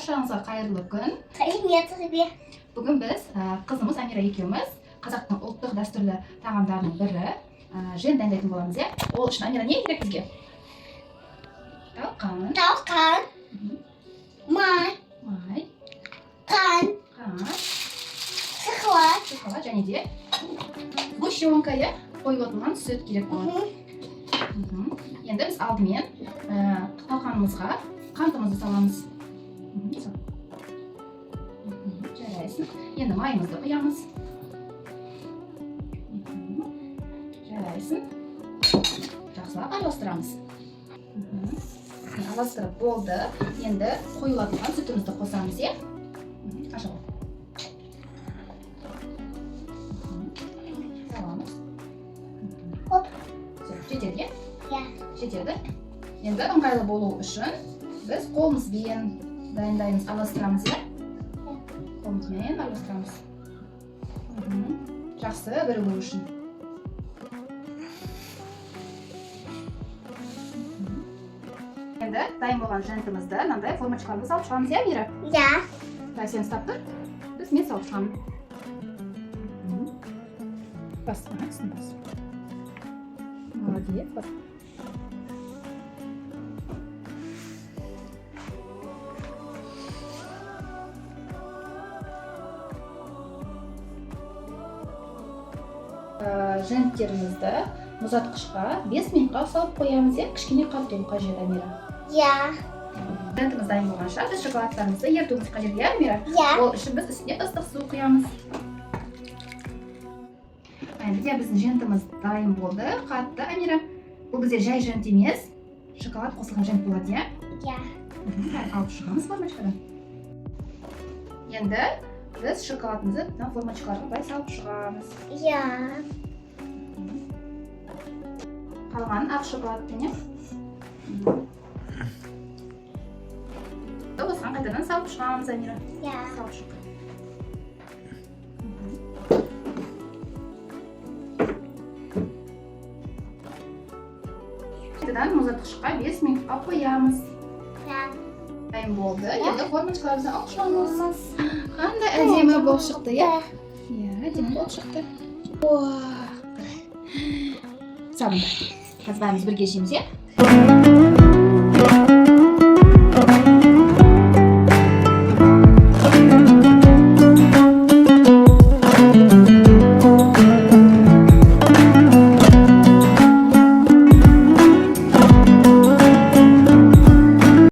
Barchangizga xayrli kun. Rahmet. Bugun biz qizimiz Amira ikimiz Qozoqning ultiq dasturli taomlarining biri jen tayyorlaydigan bo'lamiz. O uchun Amira ne kerak bizga? Talqon. May. Qand. Shokolad және де сгущенкаga qo'yib o'tilgan sut kerak bo'ladi. Endi biz aldымен talqonimizga qandimizni solamiz. Jaraysin. Endi mayimizni qo'yamiz. Jaraysin. Yaxshilab aralashtiramiz. Aralashtirib bo'ldi. Endi qo'yiladigan sutimizni qo'shamiz. Qashib. Hop. Жетеді? Ya. Жетеді. Енді ыңғайлы болу үшін біз қолымызбен дайындаймыз, араластырамыз, иә? Қолымызбен араластырамыз. Жақсы бірігу үшін. Енді дайын болған жентімізді мынандай формочкаларга салып шығамыз, иә, Мира? Ya. Сен ұстап тұр. Мен салып шығамын. Бас, сын бас. Молодец, бас. Женттерімізді мұзатқышқа 5 минутқа салып қоямыз, кішкене қатуы қажет, Амира. Ya. Жентіміз дайын болғанша біз шоколадтарымызды ертуіміз қажет, иә, Амира? Ya. Ол үшін біз үстіне ыстық су құямыз. Бізде біздің жентіміз дайын болды, қатты, Амира. Бұл бізде жай жент емес, шоколад қосылған жент болады, иә? Ya. Алып шығамыз формочкадан. Енді біз шоколадымызды формочкаларға былай салып шығамыз. Ya. Қалған ақ шоколадпен, осыған қайтадан салып шығамыз, Амира. Ya. Салып шық. Қайтадан мұздатқышқа 5 минутқа қоямыз. Ya. Дайын болды. Енді формочкаларымызды алып шығамыз. Қандай әдемі болып шықты, иә? Иә, әдемі болып шықты. Сабында. Қазір бәріміз бірге жейміз, иә?